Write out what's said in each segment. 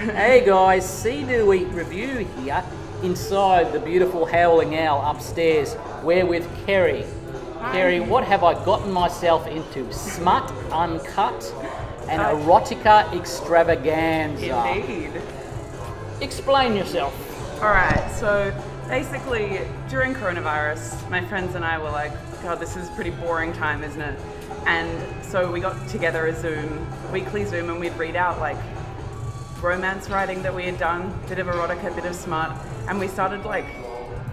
Hey guys, Seedoeatreview here, inside the beautiful Howling Owl upstairs. We're with Carrie. Hi. Carrie, what have I gotten myself into? Smut Uncut and Erotica Extravaganza. Indeed. Explain yourself. Alright, so basically during coronavirus, my friends and I were like, God, this is a pretty boring time, isn't it? And so we got together a weekly Zoom, and we'd read out like romance writing that we had done, bit of erotica, bit of smut, and we started like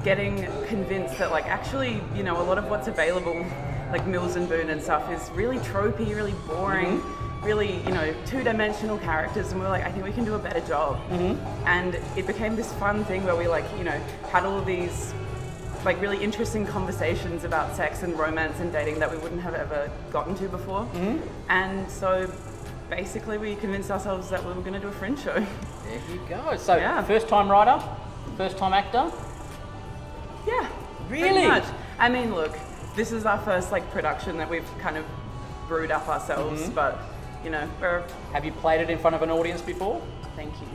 getting convinced that like actually, you know, a lot of what's available, like Mills and Boon and stuff, is really tropey, really boring, really, you know, two-dimensional characters, and we were like, I think we can do a better job. And it became this fun thing where we like, you know, had all of these like really interesting conversations about sex and romance and dating that we wouldn't have ever gotten to before. And so basically we convinced ourselves that we were going to do a Fringe show. There you go. So first time writer, first time actor? Yeah. Really? Pretty much. I mean, look, this is our first like production that we've kind of brewed up ourselves, but you know, Have you played it in front of an audience before? Thank you.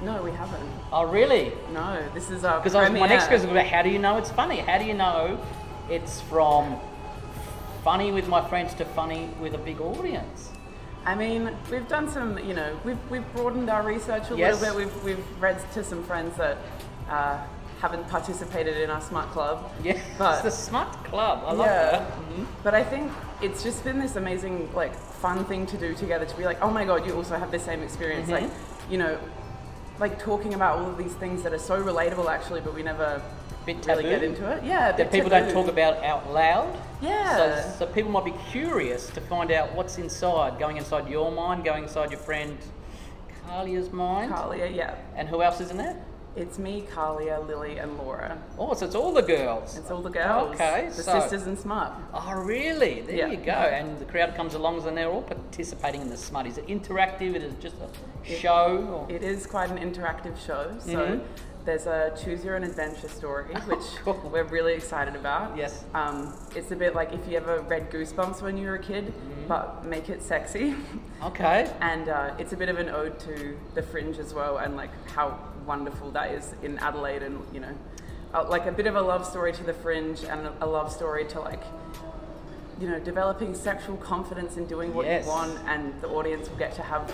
No, we haven't. Oh really? No, this is our Because premiere. my next question was about how do you know it's funny? How do you know it's from funny with my friends to funny with a big audience? I mean, we've done some, you know, we've broadened our research a little bit. We've read to some friends that haven't participated in our Smut Club. Yeah, but it's the Smut Club. I love that. But I think it's just been this amazing, like, fun thing to do together, to be like, oh my God, you also have the same experience. Like, you know, like talking about all of these things that are so relatable actually, but we never really get into it. Yeah, a bit that people taboo. don't talk about out loud. Yeah. So people might be curious to find out what's inside, going inside your mind, going inside your friend Khalia's mind. Khalia, yeah. And who else is in there? It's me, Khalia, Lily, and Laura. Oh, so it's all the girls. It's all the girls. Okay. The sisters in Smut. Oh, really? There you go. And the crowd comes along and they're all participating in the Smut. Is it interactive? Is it just a show? Or? It is quite an interactive show. So there's a Choose Your Own Adventure story, which we're really excited about. Yes. It's a bit like if you ever read Goosebumps when you were a kid, but make it sexy. Okay. And it's a bit of an ode to the Fringe as well, and like how wonderful that is in Adelaide, and you know, like a bit of a love story to the Fringe and a love story to like, you know, developing sexual confidence in doing what you want, and the audience will get to have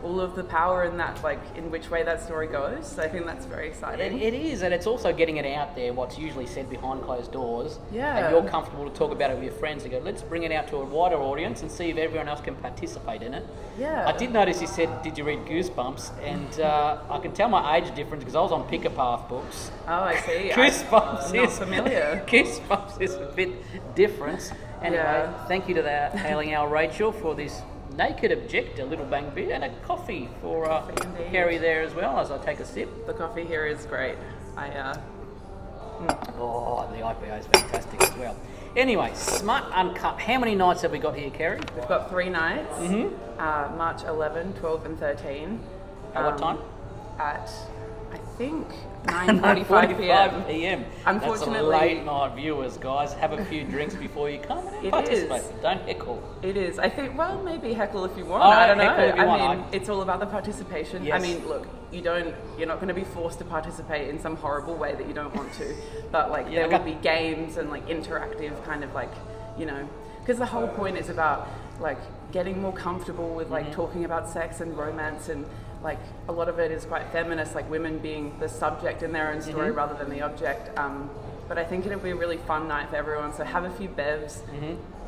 all of the power in that, like in which way that story goes. So I think that's very exciting. It is, and it's also getting it out there, what's usually said behind closed doors. Yeah. And you're comfortable to talk about it with your friends and go, let's bring it out to a wider audience and see if everyone else can participate in it. Yeah. I did notice you said, did you read Goosebumps? And I can tell my age difference because I was on Pick a Path books. Oh, I see. Goosebumps I'm not familiar. Goosebumps is a bit different. Anyway, thank you to the Howling Owl Rachel for this naked objector, little bang beer, and a coffee for Carrie there as well as I take a sip. The coffee here is great. Oh, the IPA is fantastic as well. Anyway, Smut Uncut. How many nights have we got here, Carrie? We've got 3 nights, March 11, 12 and 13. At what time? At, I think, 9:45 p.m. Unfortunately, that's a late night viewers, guys. Have a few drinks before you come and participate. Don't heckle. It is. I think, well, maybe heckle if you want. Oh, I don't know. I mean, it's all about the participation. Yes. I mean, look, you're not going to be forced to participate in some horrible way that you don't want to. But like, there will be games and like interactive kind of like, you know, because the whole point is about like getting more comfortable with like talking about sex and romance, and like a lot of it is quite feminist, like women being the subject in their own story rather than the object. But I think it'll be a really fun night for everyone. So have a few bevs,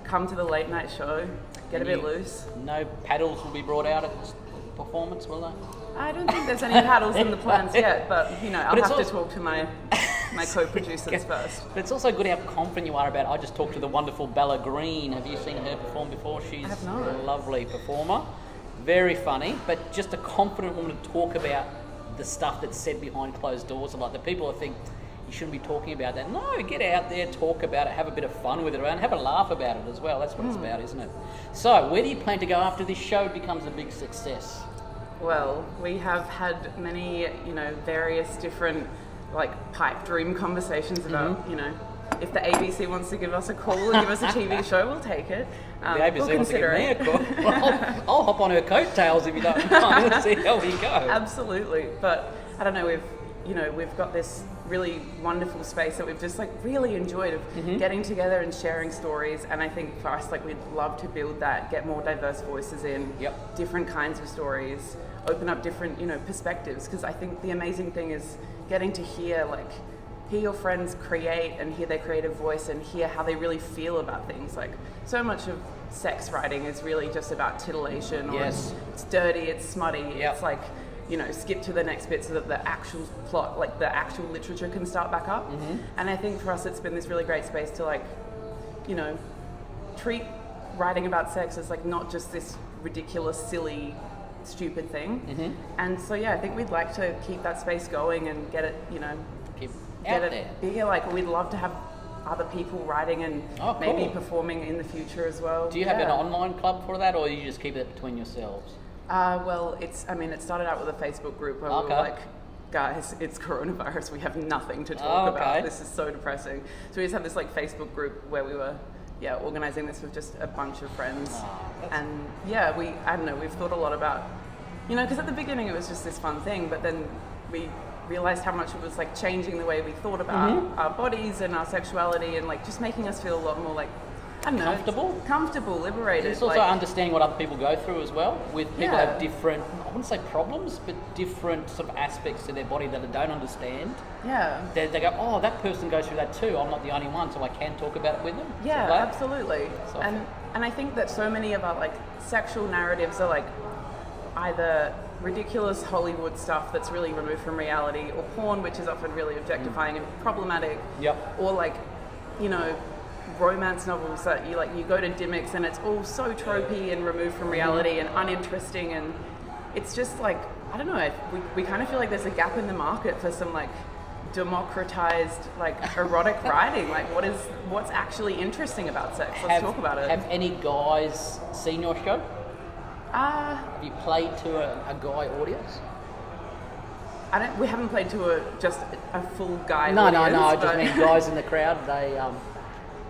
come to the late night show, get a bit loose. No paddles will be brought out at this performance, will they? I don't think there's any paddles in the plans yet, but you know, I'll have to talk to my co-producers first. But it's also good how confident you are about it. I just talked to the wonderful Bella Green. Have you seen her perform before? She's a lovely performer. Very funny, but just a confident woman to talk about the stuff that's said behind closed doors. And like the people who think you shouldn't be talking about that. No, get out there, talk about it, have a bit of fun with it, and have a laugh about it as well. That's what it's about, isn't it? So, where do you plan to go after this show becomes a big success? Well, we have had many, you know, various different like pipe dream conversations about, you know, if the ABC wants to give us a call and give us a TV show, we'll take it. The ABC we'll wants to give me a call. it. I'll hop on her coattails if you don't mind. Let's see how we go. Absolutely. But I don't know, we've got this really wonderful space that we've just like really enjoyed of getting together and sharing stories. And I think for us, like, we'd love to build that, get more diverse voices in, different kinds of stories, open up different, perspectives. Because I think the amazing thing is getting to hear your friends create and hear their creative voice and hear how they really feel about things. Like, so much of sex writing is really just about titillation, or it's dirty, it's smutty, it's like, skip to the next bit so that the actual plot, like the actual literature, can start back up. And I think for us it's been this really great space to, like, treat writing about sex as like not just this ridiculous, silly, stupid thing. And so I think we'd like to keep that space going and get it, get it bigger. Like, we'd love to have other people writing and maybe performing in the future as well. Do you have an online club for that, or you just keep it between yourselves? Well, it started out with a Facebook group where we were like, guys, it's coronavirus, we have nothing to talk about. This is so depressing. So we just have this like Facebook group where we were organizing this with just a bunch of friends. And I don't know, we've thought a lot about, because at the beginning it was just this fun thing, but then we realized how much it was like changing the way we thought about our bodies and our sexuality, and like just making us feel a lot more like, I don't know, comfortable, liberated. It's also like, understanding what other people go through as well. With people have different, I wouldn't say problems, but different sort of aspects to their body that they don't understand. They go, oh, that person goes through that too. I'm not the only one, so I can talk about it with them. Absolutely. And I think that so many of our like sexual narratives are like either ridiculous Hollywood stuff that's really removed from reality, or porn, which is often really objectifying and problematic. Or like, romance novels that you go to Dimmicks and it's all so tropey and removed from reality and uninteresting, and it's just like, I don't know, we kind of feel like there's a gap in the market for some like democratized like erotic writing. Like, what's actually interesting about sex? Let's talk about it. Have any guys seen your show? Have you played to a guy audience? We haven't played to just a full guy No, audience. I just mean guys in the crowd.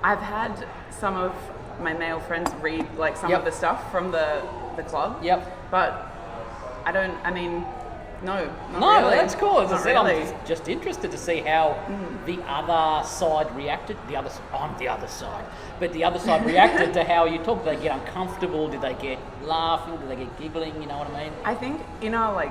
I've had some of my male friends read like some of the stuff from the club. But no, not really. That's cool. As I said, really. I'm just interested to see how the other side reacted. I'm the other side. But the other side reacted to how you talked. Did they get uncomfortable? Did they get laughing? Did they get giggling? You know what I mean? I think in our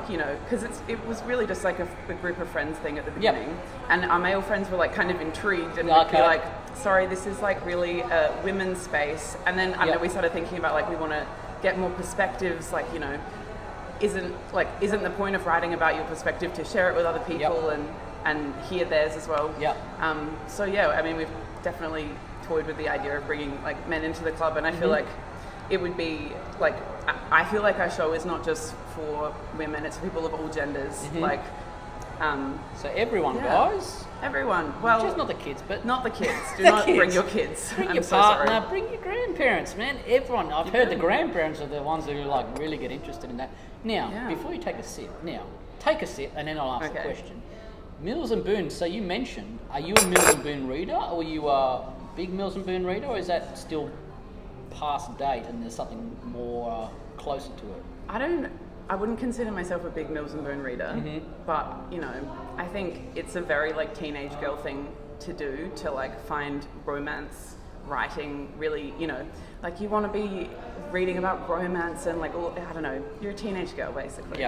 because it was really just like a group of friends thing at the beginning. And our male friends were like kind of intrigued and would be like, sorry, this is like really a women's space. And then I don't know, we started thinking about like, we want to get more perspectives, like, isn't the point of writing about your perspective to share it with other people and hear theirs as well? So we've definitely toyed with the idea of bringing like men into the club, and I feel like it would be like, I feel like our show is not just for women, it's for people of all genders. So everyone, guys? Everyone. Well, just not the kids, but... Not the kids. Do not bring your kids. Bring your partner, bring your grandparents, man. Everyone. I've heard the grandparents are the ones who like really get interested in that. Now, before you take a sip, and then I'll ask the question. Mills and Boon, so you mentioned, are you a Mills and Boon reader, or are you a big Mills and Boon reader, or is that still past date and there's something more closer to it? I wouldn't consider myself a big Mills and Boon reader, but I think it's a very like teenage girl thing to do, to like find romance writing really, like you want to be reading about romance and like all, I don't know, you're a teenage girl basically.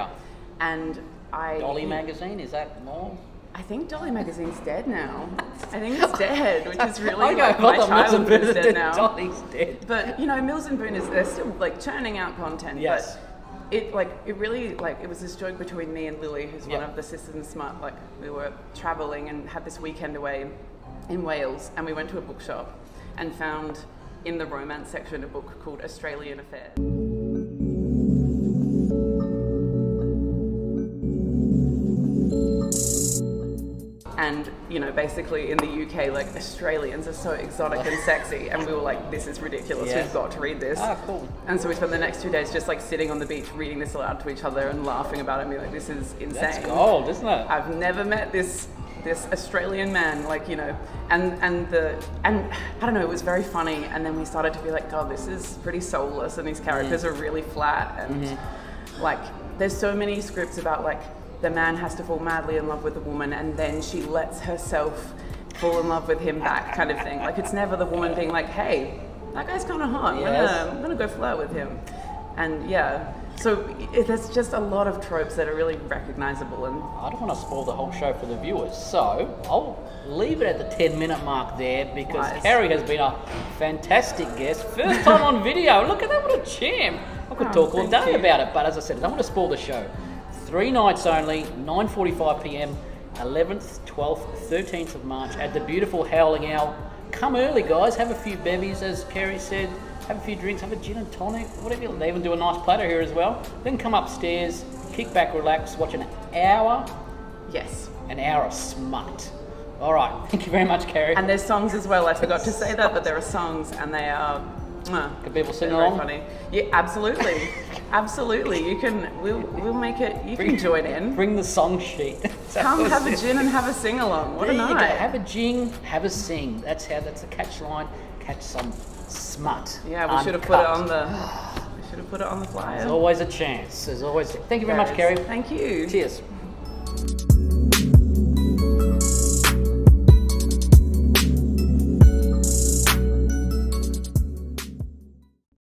And Dolly magazine, is that more? I think Dolly magazine's dead now. I think it's dead, which is really like my childhood is dead now. Dolly's dead. But Mills and Boon they're still like churning out content. But it was this joke between me and Lily, who's one of the sisters in Smut. Like, we were traveling and had this weekend away in Wales, and we went to a bookshop and found in the romance section a book called Australian Affair. And, basically in the UK, like, Australians are so exotic and sexy, and we were like, this is ridiculous, we've got to read this. Cool. And so we spent the next 2 days just, like, sitting on the beach reading this aloud to each other and laughing about it and being like, this is insane. That's gold, isn't it? I've never met this this Australian man, like, you know, and I don't know, it was very funny. And then we started to be like, God, this is pretty soulless, and these characters are really flat, and like, there's so many scripts about like the man has to fall madly in love with the woman, and then she lets herself fall in love with him back, kind of thing. Like, it's never the woman being like, hey, that guy's kind of hot. I'm gonna go flirt with him, and yeah. So there's just a lot of tropes that are really recognizable, and I don't want to spoil the whole show for the viewers, so I'll leave it at the 10-minute mark there, because Carrie has been a fantastic guest. First time on video. Look at that, what a champ. I could talk all day about it, but as I said, I don't want to spoil the show. 3 nights only, 9:45 p.m, 11th, 12th, 13th of March at the beautiful Howling Owl. Come early, guys. Have a few bevies, as Carrie said. Have a few drinks, have a gin and tonic, whatever. They even do a nice platter here as well. Then come upstairs, kick back, relax, watch an hour. Yes. An hour of smut. All right. Thank you very much, Carrie. And there's songs as well. I forgot to say that, but there are songs, and they are. Can people sing very along? Funny. Yeah, absolutely, absolutely. You can. We'll make it. You can join in. Bring the song sheet. Come have a gin and have a sing along. What a night! Go. Have a gin, have a sing. That's the catch line. Catch some smut. Yeah, we should have put it on the. We should have put it on the flyer. There's always a chance. There's always. Thank you very much, Carrie. Thank you. Cheers.